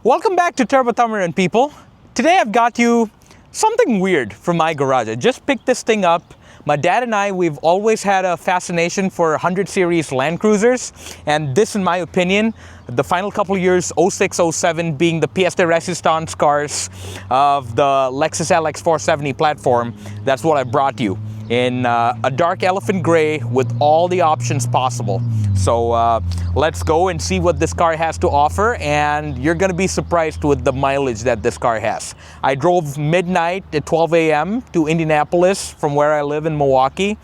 Welcome back to Turbo Tamizhan, people. Today I've got you something weird from my garage. I just picked this thing up. My dad and I, we've always had a fascination for 100 series Land Cruisers, and this, in my opinion, the final couple of years, 06, 07 being the pièce de résistance cars of the Lexus LX470 platform, that's what I brought you in a dark elephant gray with all the options possible. So let's go and see what this car has to offer, and you're gonna be surprised with the mileage that this car has. I drove midnight at 12 a.m. to Indianapolis from where I live in Milwaukee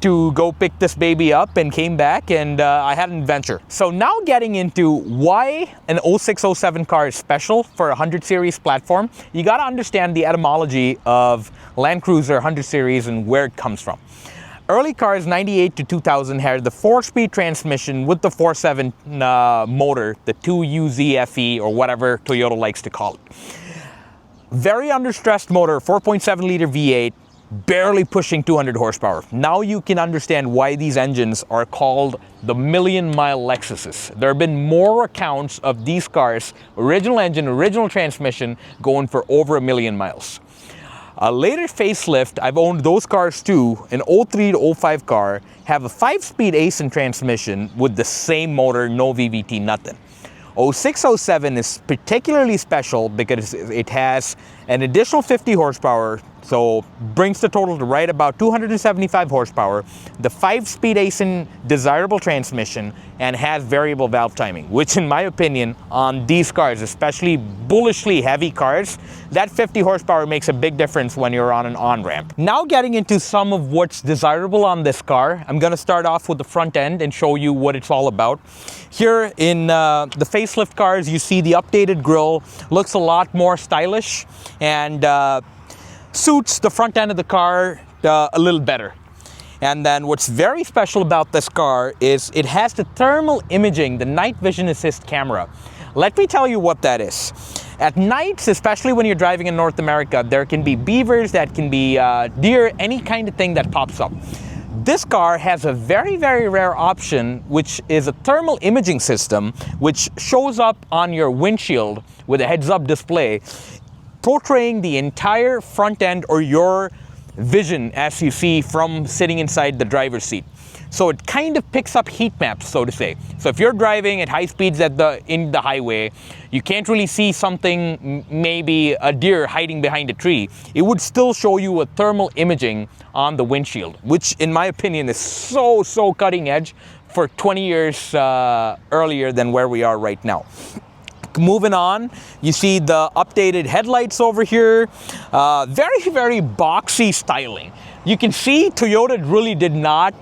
to go pick this baby up, and came back, and I had an adventure. So now getting into why an 06, 07 car is special for a 100 series platform, you gotta understand the etymology of Land Cruiser 100 series and where it comes from. Early cars, 98 to 2000, had the 4-speed transmission with the 4.7 motor, the 2UZFE, or whatever Toyota likes to call it. Very understressed motor, 4.7 liter V8, barely pushing 200 horsepower. Now you can understand why these engines are called the million-mile Lexuses. There have been more accounts of these cars, original engine, original transmission, going for over 1 million miles. A later facelift, I've owned those cars too, an 03 to 05 car, have a 5-speed Aisin transmission with the same motor, no VVT, nothing. 06, 07 is particularly special because it has an additional 50 horsepower, so brings the total to right about 275 horsepower, the 5-speed Aisin desirable transmission, and has variable valve timing, which in my opinion on these cars, especially bullishly heavy cars, that 50 horsepower makes a big difference when you're on an on-ramp. Now getting into some of what's desirable on this car, I'm going to start off with the front end and show you what it's all about. Here in the facelift cars, you see the updated grille, looks a lot more stylish, and suits the front end of the car a little better. And then what's very special about this car is it has the thermal imaging, the night vision assist camera. Let me tell you what that is. At nights, especially when you're driving in North America, there can be beavers, that can be deer, any kind of thing that pops up. This car has a very, very rare option, which is a thermal imaging system, which shows up on your windshield with a heads-up display, portraying the entire front end or your vision as you see from sitting inside the driver's seat. So it kind of picks up heat maps, so to say. So if you're driving at high speeds in the highway, you can't really see something, maybe a deer hiding behind a tree, it would still show you a thermal imaging on the windshield, which in my opinion is so cutting edge for 20 years earlier than where we are right now. Moving on, you see the updated headlights over here. Very boxy styling. You can see Toyota really did not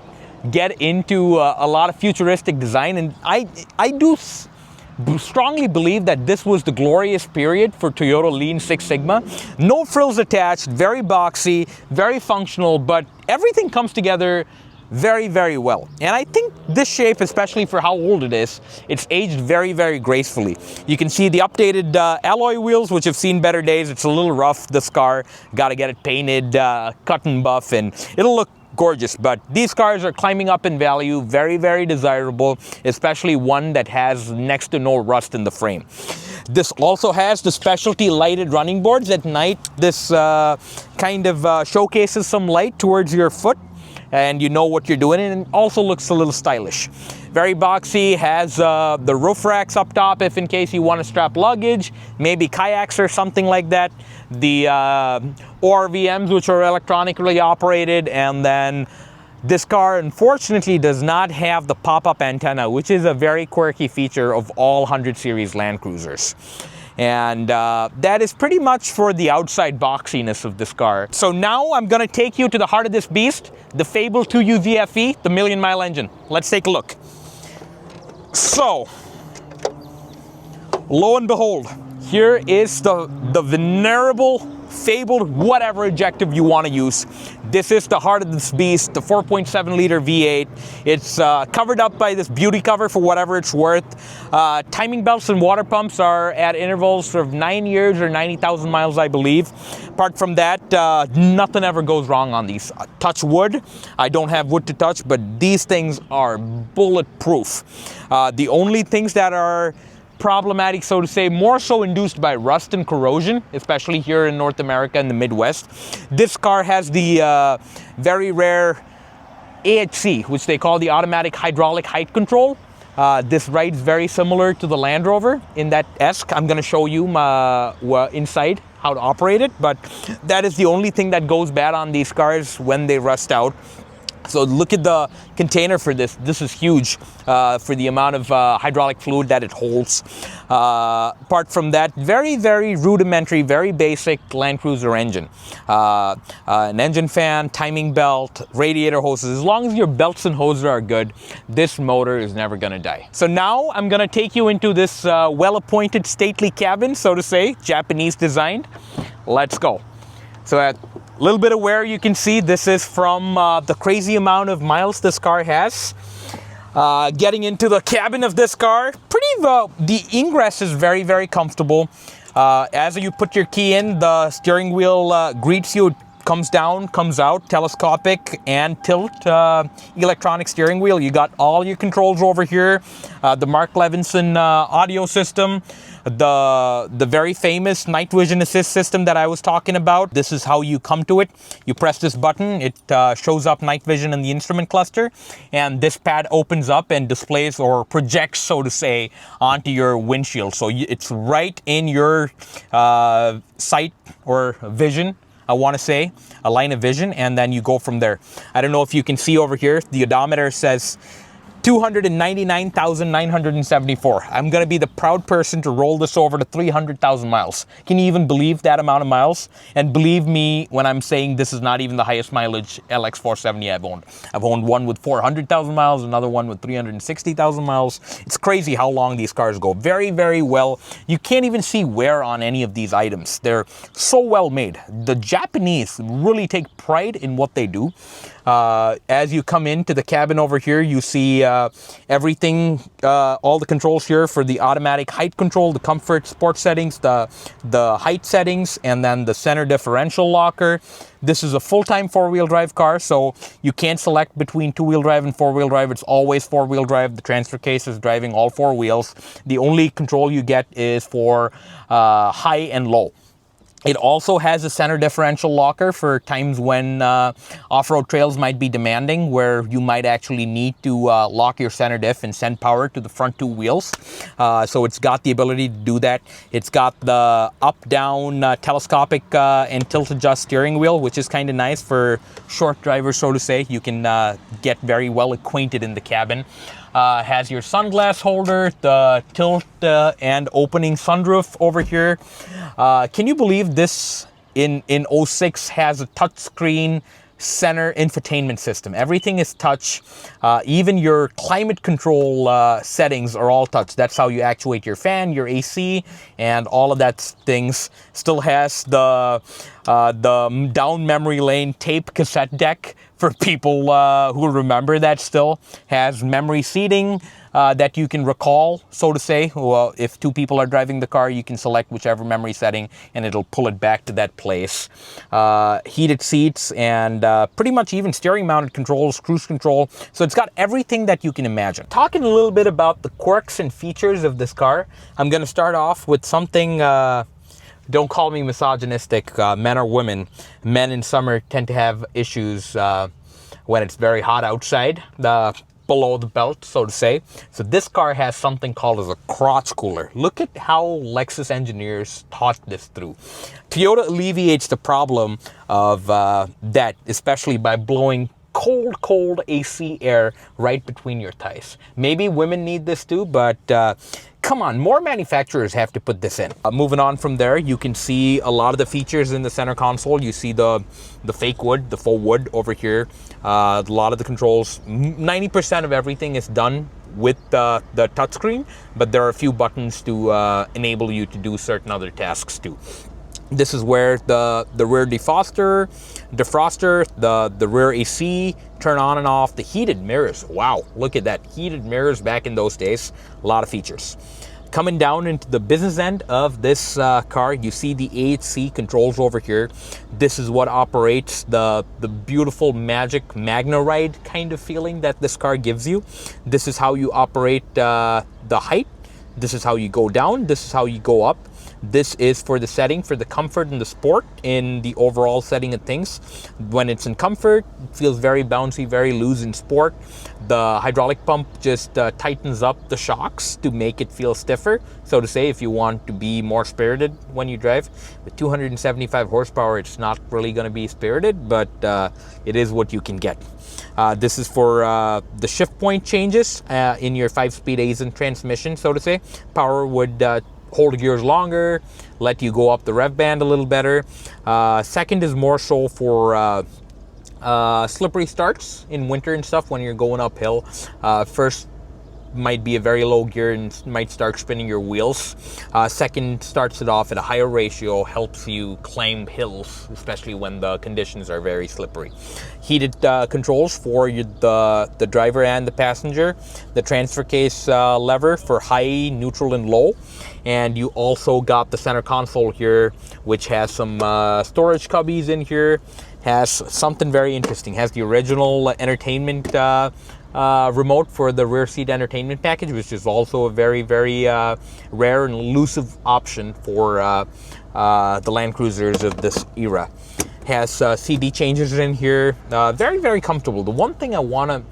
get into a lot of futuristic design, and I do strongly believe that this was the glorious period for Toyota Lean Six Sigma. No frills attached, very boxy, very functional, but everything comes together very well. And I think this shape, especially for how old it is, it's aged very gracefully. You can see the updated alloy wheels, which have seen better days. It's a little rough, this car. Got to get it painted, cut and buff, and it'll look gorgeous. But these cars are climbing up in value, very desirable, especially one that has next to no rust in the frame. This also has the specialty lighted running boards. At night, this kind of showcases some light towards your foot, and you know what you're doing, and it also looks a little stylish. Very boxy, has the roof racks up top if in case you want to strap luggage, maybe kayaks or something like that. The ORVMs, which are electronically operated, and then this car unfortunately does not have the pop-up antenna, which is a very quirky feature of all 100 series Land Cruisers. And that is pretty much for the outside boxiness of this car. So now I'm gonna take you to the heart of this beast, the fabled 2UZFE, the million-mile engine. Let's take a look. So, lo and behold, here is the venerable, fabled, whatever adjective you want to use. This is the heart of this beast, the 4.7 liter V8. It's covered up by this beauty cover for whatever it's worth. Timing belts and water pumps are at intervals of 9 years or 90,000 miles, I believe. Apart from that, nothing ever goes wrong on these. Touch wood. I don't have wood to touch, but these things are bulletproof. The only things that are problematic, so to say, more so induced by rust and corrosion, especially here in North America and the Midwest. This car has the very rare AHC, which they call the automatic hydraulic height control. This rides very similar to the Land Rover in that esque. I'm going to show you inside how to operate it, but that is the only thing that goes bad on these cars when they rust out. So look at the container for this. This is huge for the amount of hydraulic fluid that it holds. Apart from that, very, very rudimentary, very basic Land Cruiser engine. An engine fan, timing belt, radiator hoses. As long as your belts and hoses are good, this motor is never gonna die. So now I'm gonna take you into this well-appointed, stately cabin, so to say, Japanese designed. Let's go. So a little bit of wear you can see. This is from the crazy amount of miles this car has. Getting into the cabin of this car, the ingress is very, very comfortable. As you put your key in, the steering wheel greets you, comes down, comes out, telescopic and tilt electronic steering wheel. You got all your controls over here. The Mark Levinson audio system. The very famous night vision assist system that I was talking about. This is how you come to it. You press this button, it shows up night vision in the instrument cluster, and this pad opens up and displays or projects, so to say, onto your windshield. So it's right in your sight or vision, I want to say, a line of vision, and then you go from there. I don't know if you can see over here, the odometer says 299,974. I'm going to be the proud person to roll this over to 300,000 miles. Can you even believe that amount of miles? And believe me when I'm saying this is not even the highest mileage LX470 I've owned. I've owned one with 400,000 miles, another one with 360,000 miles. It's crazy how long these cars go. Very, very well. You can't even see wear on any of these items. They're so well made. The Japanese really take pride in what they do. As you come into the cabin over here, you see everything, all the controls here for the automatic height control, the comfort, sport settings, the height settings, and then the center differential locker. This is a full-time four-wheel drive car, so you can't select between two-wheel drive and four-wheel drive. It's always four-wheel drive. The transfer case is driving all four wheels. The only control you get is for high and low. It also has a center differential locker for times when off-road trails might be demanding, where you might actually need to lock your center diff and send power to the front two wheels. So it's got the ability to do that. It's got the up-down telescopic and tilt-adjust steering wheel, which is kind of nice for short drivers, so to say. You can get very well acquainted in the cabin. Has your sunglass holder, the tilt and opening sunroof over here. Can you believe this in 06 has a touchscreen center infotainment system? Everything is touch. Even your climate control settings are all touch. That's how you actuate your fan, your AC, and all of that things. Still has the down memory lane tape cassette deck for people who remember that. Still has memory seating that you can recall, so to say. Well, if two people are driving the car, you can select whichever memory setting and it'll pull it back to that place. Heated seats and pretty much even steering mounted controls, cruise control. So it's got everything that you can imagine. Talking a little bit about the quirks and features of this car, I'm going to start off with something, don't call me misogynistic, men or women. Men in summer tend to have issues when it's very hot outside, below the belt, so to say. So this car has something called as a crotch cooler. Look at how Lexus engineers thought this through. Toyota alleviates the problem of that, especially by blowing cold AC air right between your thighs. Maybe women need this too, but come on, more manufacturers have to put this in. Moving on from there, you can see a lot of the features in the center console. You see the fake wood, the faux wood over here. A lot of the controls, 90% of everything is done with the touchscreen, but there are a few buttons to enable you to do certain other tasks too. This is where the rear defroster, the rear AC, turn on and off, the heated mirrors. Wow, look at that. Heated mirrors back in those days. A lot of features. Coming down into the business end of this car, you see the AHC controls over here. This is what operates the beautiful magic Magna ride kind of feeling that this car gives you. This is how you operate the height, This is how you go down. This is how you go up. This is for the setting, for the comfort and the sport in the overall setting of things. When it's in comfort, it feels very bouncy, very loose in sport. The hydraulic pump just tightens up the shocks to make it feel stiffer. So to say, if you want to be more spirited when you drive, with 275 horsepower, it's not really going to be spirited, but it is what you can get. This is for the shift point changes in your 5-speed Aisin transmission, so to say. Power would hold gears longer, let you go up the rev band a little better. Second is more so for slippery starts in winter and stuff when you're going uphill. First might be a very low gear and might start spinning your wheels. Second starts it off at a higher ratio, helps you climb hills, especially when the conditions are very slippery. Heated controls for the driver and the passenger. The transfer case lever for high, neutral, and low. And you also got the center console here, which has some storage cubbies in here. Has something very interesting. Has the original entertainment remote for the rear seat entertainment package, which is also a very, very rare and elusive option for the Land Cruisers of this era. Has CD changes in here. Very, very comfortable. The one thing I want to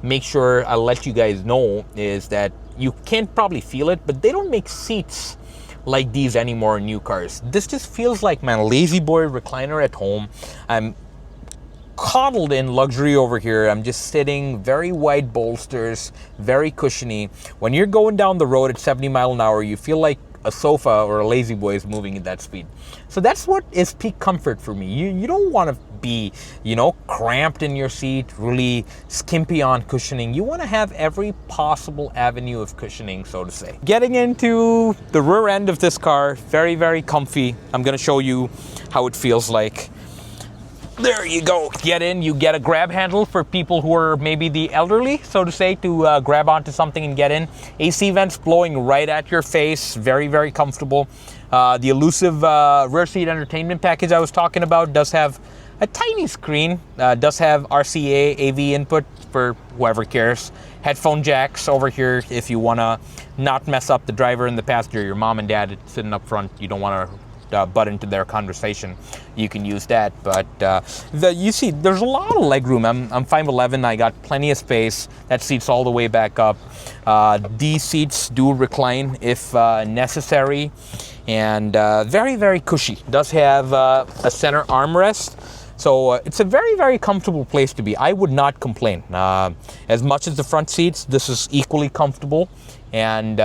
make sure I let you guys know is that you can't probably feel it, but they don't make seats like these anymore in new cars. This just feels like my lazy boy recliner at home. I'm coddled in luxury over here. I'm just sitting, very wide bolsters, very cushiony. When you're going down the road at 70 miles an hour, you feel like a sofa or a lazy boy is moving at that speed. So that's what is peak comfort for me. You don't want to be, cramped in your seat, really skimpy on cushioning. You want to have every possible avenue of cushioning, so to say. Getting into the rear end of this car, very, very comfy. I'm going to show you how it feels like. There you go. Get in. You get a grab handle for people who are maybe the elderly, so to say, to grab onto something and get in. AC vents blowing right at your face. Very, very comfortable. The elusive rear seat entertainment package I was talking about does have a tiny screen. Does have RCA AV input for whoever cares. Headphone jacks over here if you want to not mess up the driver and the passenger. Your mom and dad sitting up front. You don't want to butt into their conversation. You can use that, but you see there's a lot of leg room. I'm 5'11", I got plenty of space. That seat's all the way back up. These seats do recline if necessary, and very, very cushy. Does have a center armrest, so it's a very, very comfortable place to be. I would not complain. As much as the front seats, this is equally comfortable, and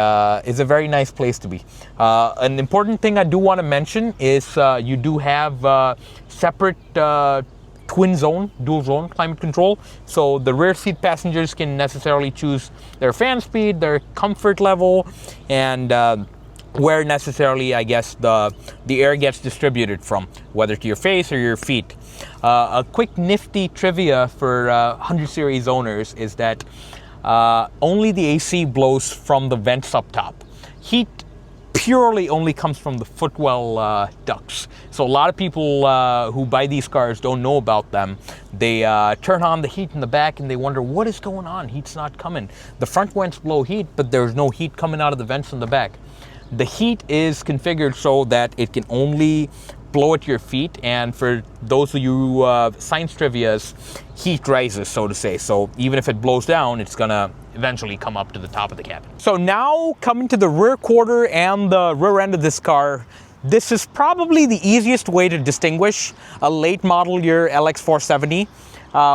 it's a very nice place to be. An important thing I do want to mention is you do have separate twin zone, dual zone climate control. So the rear seat passengers can necessarily choose their fan speed, their comfort level, and where necessarily, I guess, the air gets distributed from, whether to your face or your feet. A quick nifty trivia for 100 series owners is that only the AC blows from the vents up top. Heat purely only comes from the footwell ducts. So a lot of people who buy these cars don't know about them. They turn on the heat in the back and they wonder, what is going on? Heat's not coming. The front vents blow heat, but there's no heat coming out of the vents in the back. The heat is configured so that it can only blow at your feet, and for those of you science trivias, heat rises, so to say. So even if it blows down, it's gonna eventually come up to the top of the cabin. So now coming to the rear quarter and the rear end of this car, this is probably the easiest way to distinguish a late model year LX470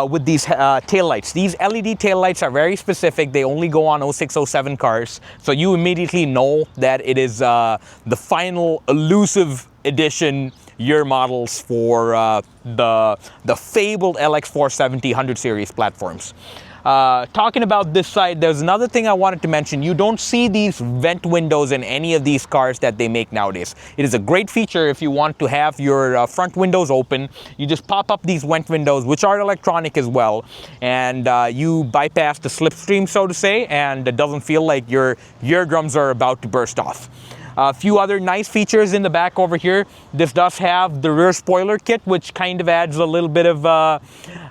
with these taillights. These LED taillights are very specific. They only go on 06, 07 cars. So you immediately know that it is the final elusive edition year models for the fabled LX470 100 series platforms. Talking about this side, there's another thing I wanted to mention. You don't see these vent windows in any of these cars that they make nowadays. It is a great feature if you want to have your front windows open. You just pop up these vent windows, which are electronic as well, and you bypass the slipstream, so to say, and it doesn't feel like your eardrums are about to burst off. A few other nice features in the back over here. This does have the rear spoiler kit, which kind of adds a little bit of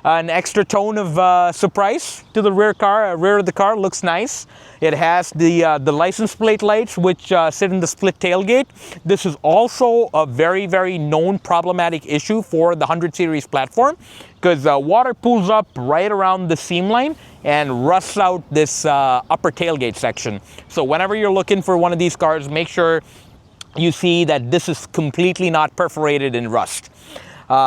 an extra tone of surprise to the rear of the car. Looks nice. It has the license plate lights, which sit in the split tailgate. This is also a very, very known problematic issue for the 100 series platform, because water pools up right around the seam line and rusts out this upper tailgate section. So whenever you're looking for one of these cars, make sure you see that this is completely not perforated in rust.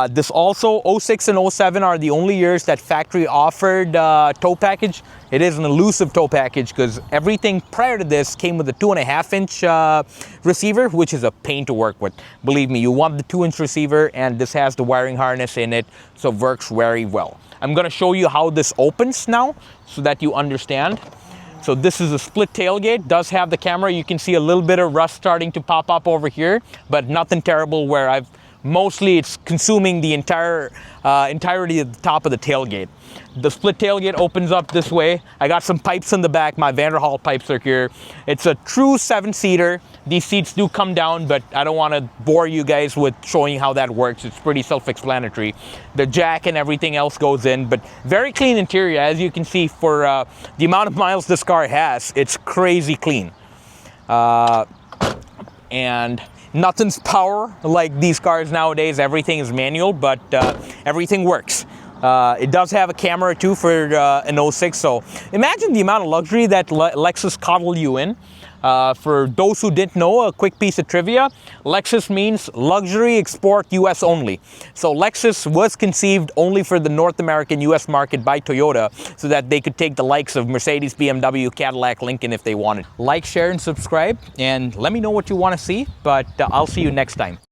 This also, 06 and 07 are the only years that factory offered tow package. It is an elusive tow package because everything prior to this came with a 2.5-inch receiver, which is a pain to work with. Believe me, you want the 2-inch receiver, and this has the wiring harness in it, so it works very well. I'm going to show you how this opens now so that you understand. So this is a split tailgate, does have the camera. You can see a little bit of rust starting to pop up over here, but nothing terrible where mostly it's consuming the entirety of the top of the tailgate. The split tailgate opens up this way. I got some pipes in the back. My Vanderhall pipes are here. It's a true 7-seater. These seats do come down, but I don't want to bore you guys with showing you how that works. It's pretty self-explanatory. The jack and everything else goes in, but very clean interior. As you can see, for the amount of miles this car has, it's crazy clean. And nothing's power like these cars nowadays. Everything is manual, but everything works. It does have a camera too for an 06, so imagine the amount of luxury that Lexus coddled you in. For those who didn't know, a quick piece of trivia: Lexus means luxury export US only. So Lexus was conceived only for the North American US market by Toyota, so that they could take the likes of Mercedes, BMW, Cadillac, Lincoln if they wanted. Like, share, and subscribe, and let me know what you want to see, but I'll see you next time.